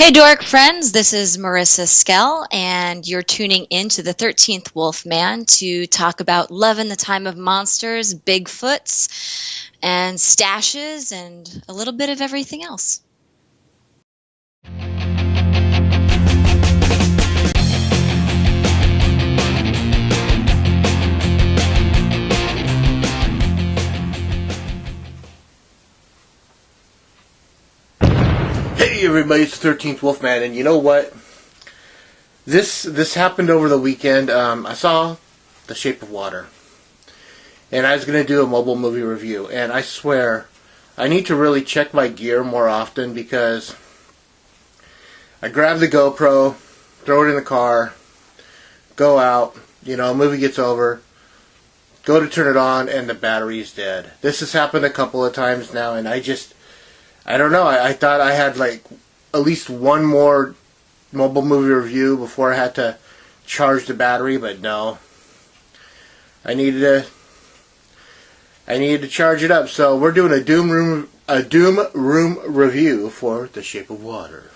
Hey, dork friends, this is Marissa Skell, and you're tuning in to the 13th Wolfman to talk about love in the time of monsters, Bigfoots, and stashes, and a little bit of everything else. Hey everybody, it's the 13th Wolfman, and you know what? This happened over the weekend. I saw The Shape of Water, and I was going to do a mobile movie review, and I swear, I need to really check my gear more often because I grab the GoPro, throw it in the car, go out, movie gets over, go to turn it on, and the battery's dead. This has happened a couple of times now, and I don't know. I thought I had like at least one more mobile movie review before I had to charge the battery, but no. I needed to charge it up. So we're doing a Doom Room review for The Shape of Water.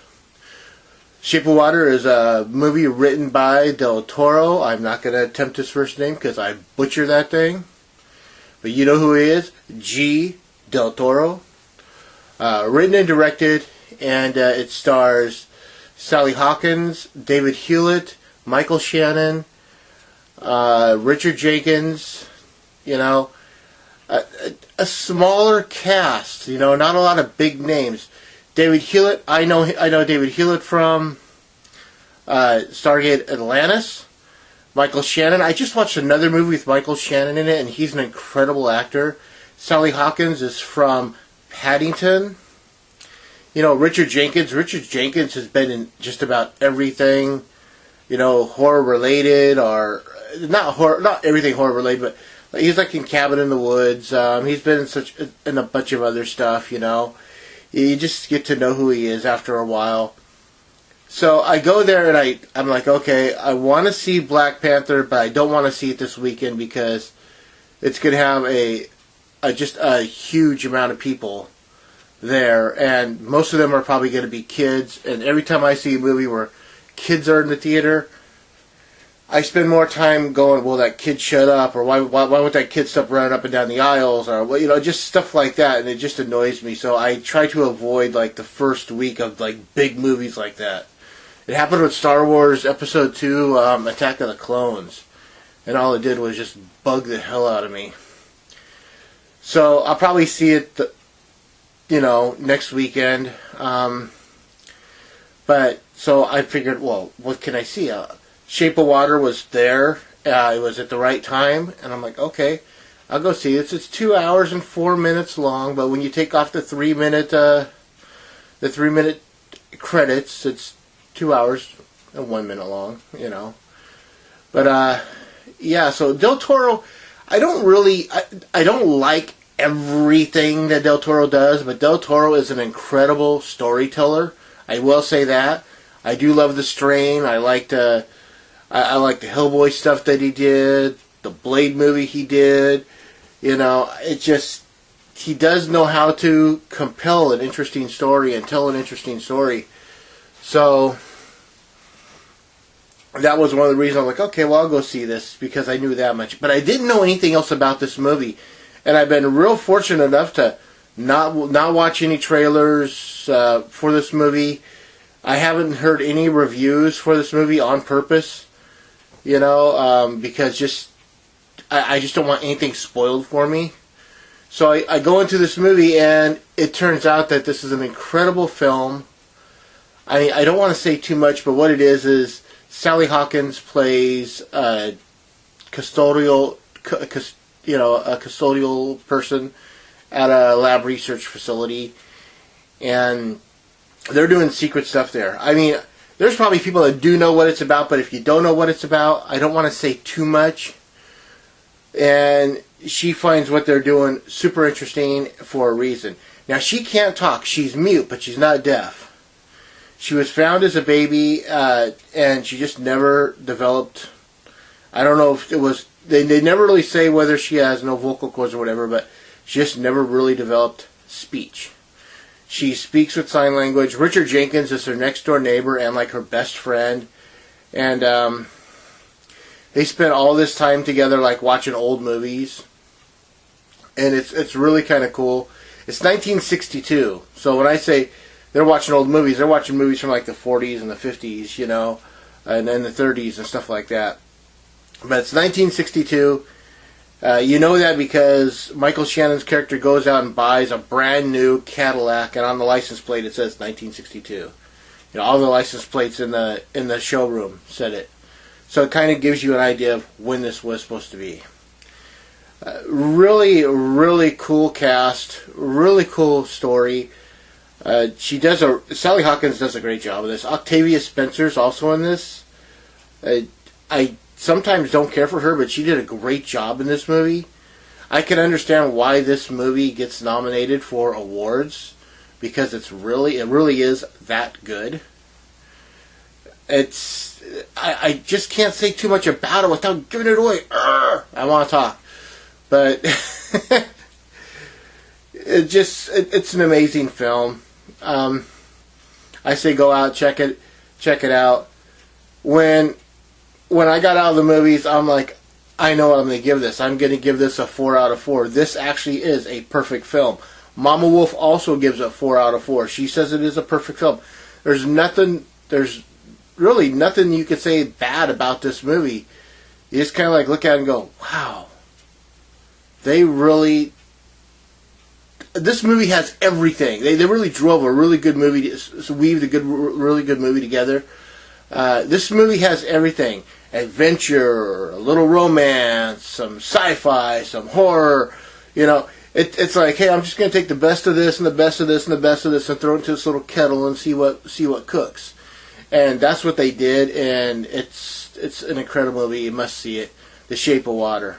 Shape of Water is a movie written by Del Toro. I'm not going to attempt his first name because I butcher that thing. But you know who he is? Del Toro. Written and directed, and it stars Sally Hawkins, David Hewlett, Michael Shannon, Richard Jenkins. A smaller cast. Not a lot of big names. David Hewlett, I know David Hewlett from Stargate Atlantis. Michael Shannon, I just watched another movie with Michael Shannon in it, and he's an incredible actor. Sally Hawkins is from Paddington. Richard Jenkins has been in just about everything, horror related, or not everything horror related, but he's like in Cabin in the Woods. He's been in a bunch of other stuff. You just get to know who he is after a while. So I go there and I'm like, okay, I want to see Black Panther, but I don't want to see it this weekend because it's going to have just a huge amount of people there, and most of them are probably going to be kids, and every time I see a movie where kids are in the theater, I spend more time going, will that kid shut up, or why won't that kid stop running up and down the aisles, or just stuff like that, and it just annoys me. So I try to avoid like the first week of like big movies like that. It happened with Star Wars Episode 2, Attack of the Clones, and all it did was just bug the hell out of me. So I'll probably see it next weekend. But so I figured, well, what can I see? Shape of Water was there. It was at the right time, and I'm like, okay, I'll go see it. It's 2 hours and 4 minutes long, but when you take off the 3-minute credits, it's 2 hours and 1 minute long. But yeah. So Del Toro, I don't like everything that Del Toro does, but Del Toro is an incredible storyteller. I will say that. I do love The Strain. I like the Hellboy stuff that he did, the Blade movie he did. He does know how to compel an interesting story and tell an interesting story. So that was one of the reasons I'm like, okay, well, I'll go see this because I knew that much. But I didn't know anything else about this movie. And I've been real fortunate enough to not watch any trailers for this movie. I haven't heard any reviews for this movie on purpose, because I just don't want anything spoiled for me. So I go into this movie, and it turns out that this is an incredible film. I don't want to say too much, but what it is Sally Hawkins plays a custodial person at a lab research facility, and they're doing secret stuff there. There's probably people that do know what it's about, but if you don't know what it's about, I don't want to say too much. And she finds what they're doing super interesting for a reason. Now, she can't talk. She's mute, but she's not deaf. She was found as a baby, and she just never developed. I don't know if it was. They never really say whether she has no vocal cords or whatever, but she just never really developed speech. She speaks with sign language. Richard Jenkins is her next door neighbor and like her best friend. And they spent all this time together, like watching old movies. And it's really kind of cool. It's 1962, so when I say they're watching old movies, they're watching movies from like the 40s and the 50s, you know, and then the 30s and stuff like that. But it's 1962. You know that because Michael Shannon's character goes out and buys a brand new Cadillac, and on the license plate it says 1962. You know, all the license plates in the showroom said it. So it kind of gives you an idea of when this was supposed to be. Really cool cast, really cool story. Sally Hawkins does a great job of this. Octavia Spencer's also in this. I sometimes don't care for her, but she did a great job in this movie. I can understand why this movie gets nominated for awards, because it really is that good. I just can't say too much about it without giving it away. I want to talk. But it's an amazing film. I say go out, check it out. When I got out of the movies, I'm like, I know what I'm going to give this. I'm going to give this a 4 out of 4. This actually is a perfect film. Mama Wolf also gives it a 4 out of 4. She says it is a perfect film. There's really nothing you could say bad about this movie. You just kind of like look at it and go, wow. This movie has everything. They really drove a really good movie, weaved a really good movie together. This movie has everything. Adventure, a little romance, some sci-fi, some horror. You know, it's like, hey, I'm just going to take the best of this and the best of this and the best of this and throw it into this little kettle and see what cooks. And that's what they did, and it's an incredible movie. You must see it. The Shape of Water.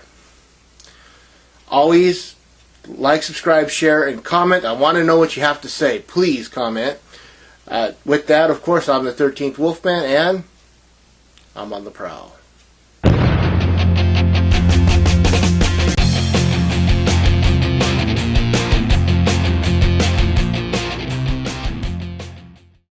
Always like, subscribe, share, and comment. I want to know what you have to say. Please comment. With that, of course, I'm the 13th Wolfman, and I'm on the prowl.